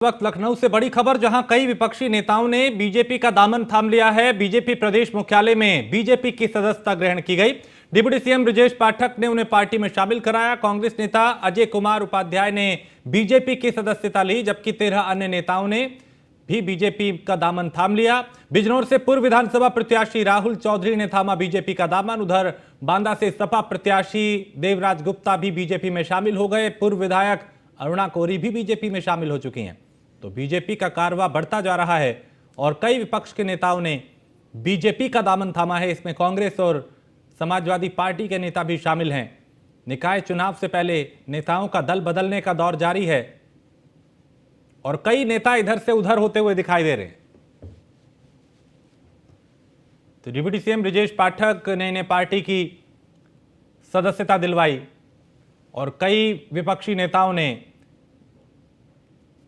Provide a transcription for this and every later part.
वक्त लखनऊ से बड़ी खबर, जहां कई विपक्षी नेताओं ने बीजेपी का दामन थाम लिया है। बीजेपी प्रदेश मुख्यालय में बीजेपी की सदस्यता ग्रहण की गई। डिप्टी सीएम ब्रजेश पाठक ने उन्हें पार्टी में शामिल कराया। कांग्रेस नेता अजय कुमार उपाध्याय ने बीजेपी की सदस्यता ली, जबकि 13 अन्य नेताओं ने भी बीजेपी का दामन थाम लिया। बिजनौर से पूर्व विधानसभा प्रत्याशी राहुल चौधरी ने थामा बीजेपी का दामन। उधर बांदा से सपा प्रत्याशी देवराज गुप्ता भी बीजेपी में शामिल हो गए। पूर्व विधायक अरुणा कोरी भी बीजेपी में शामिल हो चुकी हैं। तो बीजेपी का कारवां बढ़ता जा रहा है और कई विपक्ष के नेताओं ने बीजेपी का दामन थामा है। इसमें कांग्रेस और समाजवादी पार्टी के नेता भी शामिल हैं। निकाय चुनाव से पहले नेताओं का दल बदलने का दौर जारी है और कई नेता इधर से उधर होते हुए दिखाई दे रहे हैं। तो डिप्टी सीएम ब्रजेश पाठक ने इन्हें पार्टी की सदस्यता दिलवाई और कई विपक्षी नेताओं ने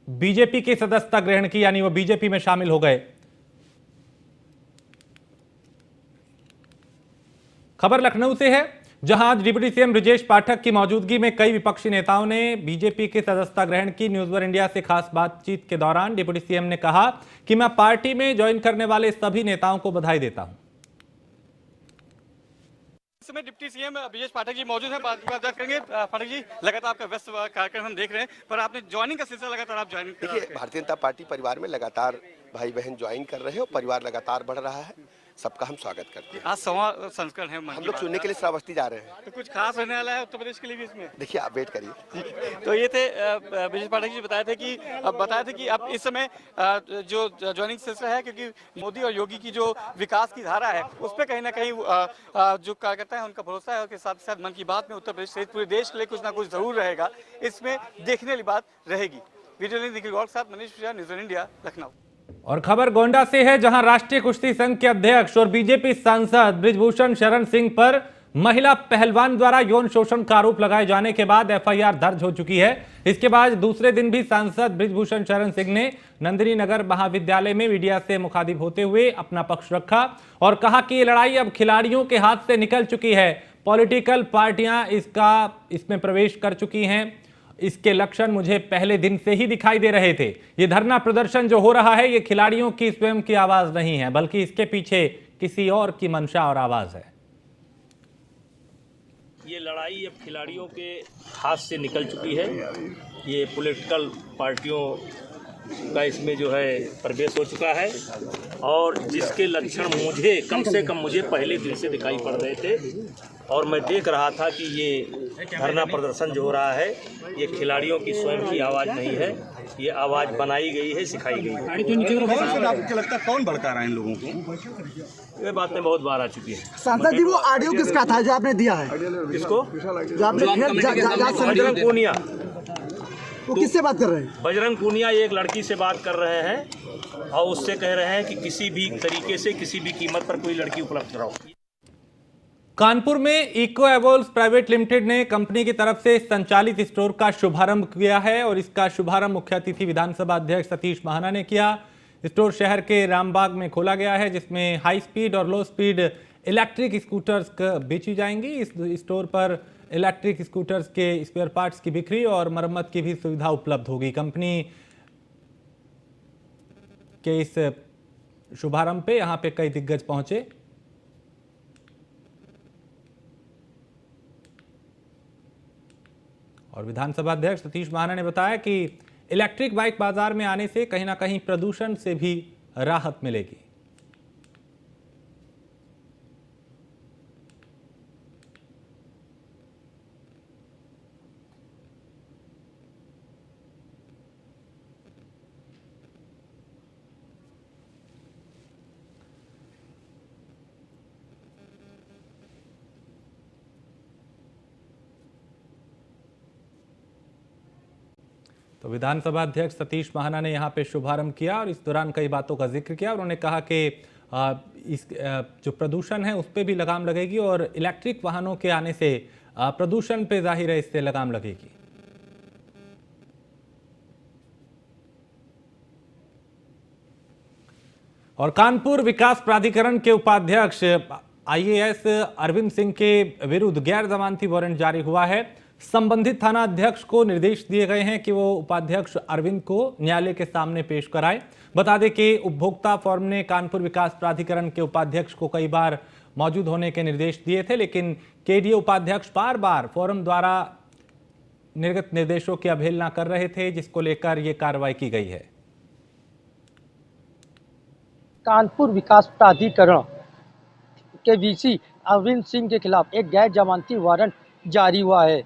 बीजेपी की सदस्यता ग्रहण की, यानी वो बीजेपी में शामिल हो गए। खबर लखनऊ से है, जहां आज डिप्टी सीएम ब्रजेश पाठक की मौजूदगी में कई विपक्षी नेताओं ने बीजेपी की सदस्यता ग्रहण की। न्यूज वन इंडिया से खास बातचीत के दौरान डिप्टी सीएम ने कहा कि मैं पार्टी में ज्वाइन करने वाले सभी नेताओं को बधाई देता हूं। इस समय डिप्टी सीएम ब्रजेश पाठक जी मौजूद हैं, बात करेंगे। पाठक जी, लगातार आपका व्यस्त कार्यक्रम हम देख रहे हैं, पर आपने ज्वाइनिंग का सिलसिला लगातार आप ज्वाइन देखिए, भारतीय जनता पार्टी परिवार में लगातार भाई बहन ज्वाइन कर रहे हैं और परिवार लगातार बढ़ रहा है। सबका हम स्वागत करते हैं। आज 100वां संस्करण है, हम लोग सुनने के लिए श्रावस्ती जा रहे हैं। तो कुछ खास रहने वाला है उत्तर प्रदेश के लिए भी इसमें? देखिए, आप वेट करिए। तो ये थे ब्रजेश पाठक जी बताए थे कि अब इस समय जो ज्वाइनिंग सिलसिला है, क्योंकि मोदी और योगी की जो विकास की धारा है उस पर कहीं ना कहीं जो कार्यकर्ता है उनका भरोसा है, और साथ ही साथ मन की बात में उत्तर प्रदेश सहित पूरे देश के लिए कुछ ना कुछ जरूर रहेगा। इसमें देखने वाली बात रहेगी। वीडियो लिंक निखिल गौड़ के साथ Manish Mishra, news one India, Lucknow. और खबर गोंडा से है, जहां राष्ट्रीय कुश्ती संघ के अध्यक्ष और बीजेपी सांसद बृजभूषण शरण सिंह पर महिला पहलवान द्वारा यौन शोषण का आरोप लगाए जाने के बाद एफआईआर दर्ज हो चुकी है। इसके बाद दूसरे दिन भी सांसद बृजभूषण शरण सिंह ने नंदिनी नगर महाविद्यालय में मीडिया से मुखातिब होते हुए अपना पक्ष रखा और कहा कि ये लड़ाई अब खिलाड़ियों के हाथ से निकल चुकी है। पॉलिटिकल पार्टियां इसमें प्रवेश कर चुकी हैं। इसके लक्षण मुझे पहले दिन से ही दिखाई दे रहे थे। ये धरना प्रदर्शन जो हो रहा है, ये खिलाड़ियों की स्वयं की आवाज नहीं है, बल्कि इसके पीछे किसी और की मंशा और आवाज है। ये लड़ाई अब खिलाड़ियों के हाथ से निकल चुकी है। ये पॉलिटिकल पार्टियों का इसमें जो है प्रवेश हो चुका है और जिसके लक्षण मुझे कम से कम पहले दिन से दिखाई पड़ रहे थे और मैं देख रहा था कि ये धरना प्रदर्शन जो हो रहा है, ये खिलाड़ियों की स्वयं की आवाज़ नहीं है, ये आवाज़ बनाई गई है, सिखाई गई है। आपको लगता है कौन भड़का रहा है इन लोगों को? ये बातें बहुत बार आ चुकी है। सांसद जी, वो ऑडियो किसका था जो आपने दिया है? किसको? जो आपने बजरंग पूनिया। वो किससे बात कर रहे हैं? बजरंग पूनिया एक लड़की से बात कर रहे हैं और उससे कह रहे हैं कि किसी भी तरीके से किसी भी कीमत पर कोई लड़की उपलब्ध कराओ। कानपुर में इको एवोल्स प्राइवेट लिमिटेड ने कंपनी की तरफ से संचालित स्टोर का शुभारंभ किया है और इसका शुभारंभ मुख्य अतिथि विधानसभा अध्यक्ष सतीश महाना ने किया। स्टोर शहर के रामबाग में खोला गया है, जिसमें हाई स्पीड और लो स्पीड इलेक्ट्रिक स्कूटर्स बेची जाएंगी। इस स्टोर पर इलेक्ट्रिक स्कूटर्स के स्पेयर पार्ट्स की बिक्री और मरम्मत की भी सुविधा उपलब्ध होगी। कंपनी के इस शुभारंभ पे यहां पे कई दिग्गज पहुंचे। और विधानसभा अध्यक्ष सतीश महाना ने बताया कि इलेक्ट्रिक बाइक बाजार में आने से कहीं ना कहीं प्रदूषण से भी राहत मिलेगी। तो विधानसभा अध्यक्ष सतीश महाना ने यहाँ पे शुभारंभ किया और इस दौरान कई बातों का जिक्र किया। उन्होंने कहा कि जो प्रदूषण है उस पर भी लगाम लगेगी और इलेक्ट्रिक वाहनों के आने से प्रदूषण पे जाहिर है इससे लगाम लगेगी। और कानपुर विकास प्राधिकरण के उपाध्यक्ष आईएएस अरविंद सिंह के विरुद्ध गैर जमानती वारंट जारी हुआ है। संबंधित थाना अध्यक्ष को निर्देश दिए गए हैं कि वो उपाध्यक्ष अरविंद को न्यायालय के सामने पेश कराए। बता दें कि उपभोक्ता फोरम ने कानपुर विकास प्राधिकरण के उपाध्यक्ष को कई बार मौजूद होने के निर्देश दिए थे, लेकिन केडीए उपाध्यक्ष बार बार फोरम द्वारा निर्गत निर्देशों की अवहेलना कर रहे थे, जिसको लेकर यह कार्रवाई की गई है। कानपुर विकास प्राधिकरण के वीसी अरविंद सिंह के खिलाफ एक गैर जमानती वारंट जारी हुआ है।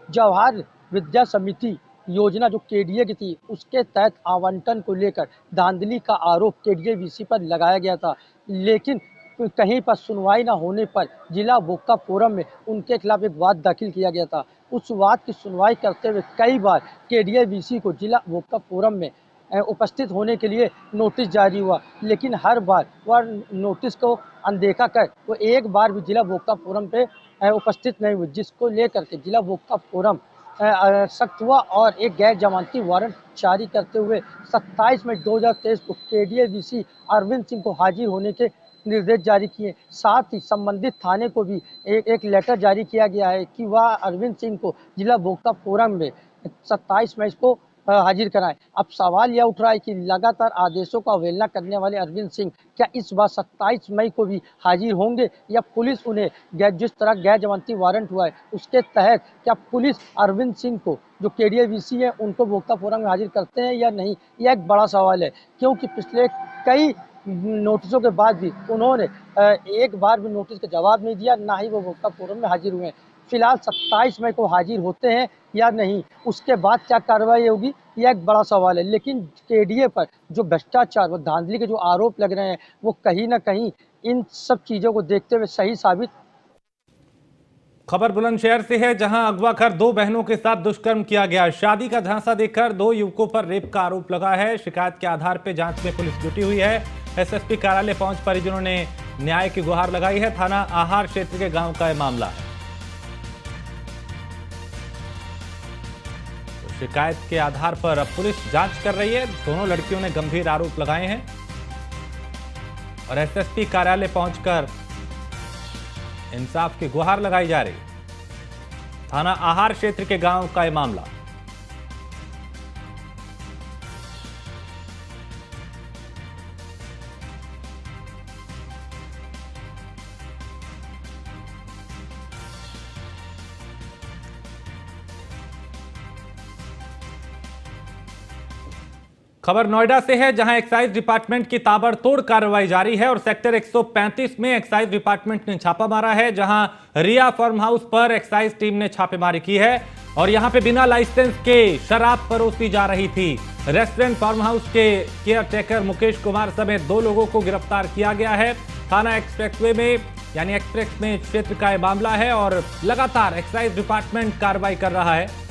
जवाहर विद्या समिति योजना जो केडीए की थी, उसके तहत आवंटन को लेकर धांधली का आरोप केडीए वीसी पर लगाया गया था, लेकिन कहीं पर सुनवाई न होने पर जिला उपभोक्ता फोरम में उनके खिलाफ एक वाद दाखिल किया गया था। उस वाद की सुनवाई करते हुए कई बार केडीए वीसी को जिला उपभोक्ता फोरम में उपस्थित होने के लिए नोटिस जारी हुआ, लेकिन हर बार वह नोटिस को अनदेखा कर वो एक बार भी जिला उपभोक्ता फोरम पे उपस्थित नहीं हुए, जिसको लेकर के जिला उपभोक्ता फोरम सख्त हुआ और एक गैर जमानती वारंट जारी करते हुए 27 मई 2023 को केडीए वीसी अरविंद सिंह को हाजिर होने के निर्देश जारी किए। साथ ही संबंधित थाने को भी एक लेटर जारी किया गया है कि वह अरविंद सिंह को जिला उपभोक्ता फोरम में 27 मई को हाजिर कराएं। अब सवाल यह उठ रहा है कि लगातार आदेशों का अवहेलना करने वाले अरविंद सिंह क्या इस बार 27 मई को भी हाजिर होंगे, या पुलिस उन्हें जिस तरह गैर जमानती वारंट हुआ है उसके तहत क्या पुलिस अरविंद सिंह को जो केडीए वीसी है उनको उपभोक्ता फोरम में हाजिर करते हैं या नहीं, यह एक बड़ा सवाल है। क्योंकि पिछले कई नोटिसों के बाद भी उन्होंने एक बार भी नोटिस का जवाब नहीं दिया, ना ही वो उपभोक्ता फोरम में हाजिर हुए हैं। फिलहाल 27 मई को हाजिर होते हैं या नहीं, उसके बाद क्या कार्रवाई होगी, यह एक बड़ा सवाल है। लेकिन केडीए पर जो भ्रष्टाचार व धांधली के जो आरोप लग रहे हैं वो कहीं ना कहीं इन सब चीज़ों को देखते हुए सही साबित। खबर बुलंदशहर से है, जहां अगवा कर 2 बहनों के साथ दुष्कर्म किया गया। शादी का झांसा देकर 2 युवकों पर रेप का आरोप लगा है। शिकायत के आधार पर जांच में पुलिस जुटी हुई है। एसएसपी कार्यालय पहुंच परिजनों ने न्याय की गुहार लगाई है। थाना आहार क्षेत्र के गांव का यह मामला है। तो शिकायत के आधार पर अब पुलिस जांच कर रही है। दोनों लड़कियों ने गंभीर आरोप लगाए हैं और एसएसपी कार्यालय पहुंचकर इंसाफ की गुहार लगाई जा रही। थाना आहार क्षेत्र के गांव का यह मामला। खबर नोएडा से है, जहां एक्साइज डिपार्टमेंट की ताबड़तोड़ कार्रवाई जारी है और सेक्टर 135 में एक्साइज डिपार्टमेंट ने छापा मारा है, जहां रिया फार्म हाउस पर एक्साइज टीम ने छापेमारी की है और यहां पे बिना लाइसेंस के शराब परोसी जा रही थी। रेस्टोरेंट फार्म हाउस के केयर टेकर मुकेश कुमार समेत 2 लोगों को गिरफ्तार किया गया है। थाना एक्सप्रेसवे में यानी एक्सप्रेस में क्षेत्र का यह मामला है और लगातार एक्साइज डिपार्टमेंट कार्रवाई कर रहा है।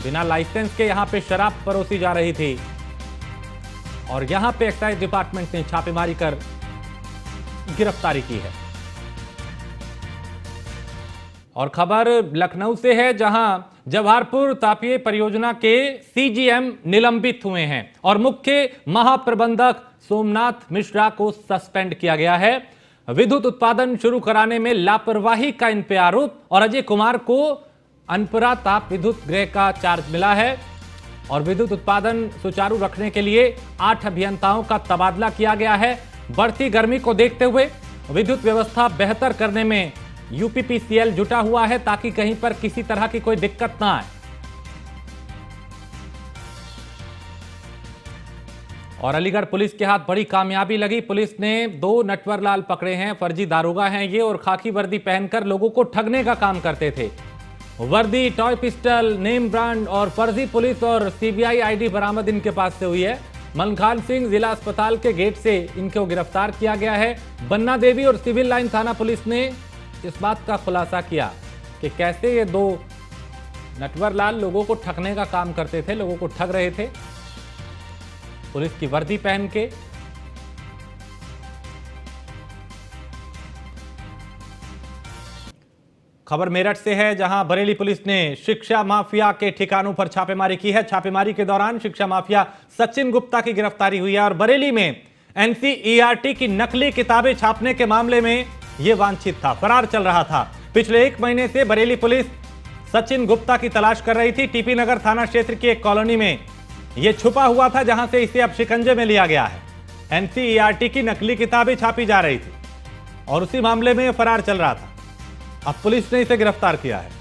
बिना लाइसेंस के यहां पे शराब परोसी जा रही थी और यहां पे एक्साइज डिपार्टमेंट ने छापेमारी कर गिरफ्तारी की है। और खबर लखनऊ से है, जहां जवाहरपुर तापीय परियोजना के सीजीएम निलंबित हुए हैं और मुख्य महाप्रबंधक सोमनाथ मिश्रा को सस्पेंड किया गया है। विद्युत उत्पादन शुरू कराने में लापरवाही का इन पे आरोप और अजय कुमार को अनपुरा ताप विद्युत गृह का चार्ज मिला है और विद्युत उत्पादन सुचारू रखने के लिए 8 अभियंताओं का तबादला किया गया है। बढ़ती गर्मी को देखते हुए विद्युत व्यवस्था बेहतर करने में यूपीपीसीएल जुटा हुआ है ताकि कहीं पर किसी तरह की कोई दिक्कत ना आए। और अलीगढ़ पुलिस के हाथ बड़ी कामयाबी लगी। पुलिस ने 2 नटवरलाल पकड़े हैं। फर्जी दारोगा हैं ये और खाकी वर्दी पहनकर लोगों को ठगने का काम करते थे। वर्दी, टॉय पिस्टल, नेम ब्रांड और फर्जी पुलिस और सीबीआई आईडी बरामद इनके पास से हुई है। मलखान सिंह जिला अस्पताल के गेट से इनको गिरफ्तार किया गया है। बन्ना देवी और सिविल लाइन थाना पुलिस ने इस बात का खुलासा किया कि कैसे ये 2 नटवरलाल लोगों को ठगने का काम करते थे, लोगों को ठग रहे थे पुलिस की वर्दी पहन के। खबर मेरठ से है, जहां बरेली पुलिस ने शिक्षा माफिया के ठिकानों पर छापेमारी की है। छापेमारी के दौरान शिक्षा माफिया सचिन गुप्ता की गिरफ्तारी हुई है और बरेली में एनसीईआरटी की नकली किताबें छापने के मामले में यह वांछित था, फरार चल रहा था। पिछले 1 महीने से बरेली पुलिस सचिन गुप्ता की तलाश कर रही थी। टीपी नगर थाना क्षेत्र की एक कॉलोनी में यह छुपा हुआ था, जहां से इसे अब शिकंजे में लिया गया है। एनसीईआरटी की नकली किताबें छापी जा रही थी और उसी मामले में यह फरार चल रहा था। अब पुलिस ने इसे गिरफ्तार किया है।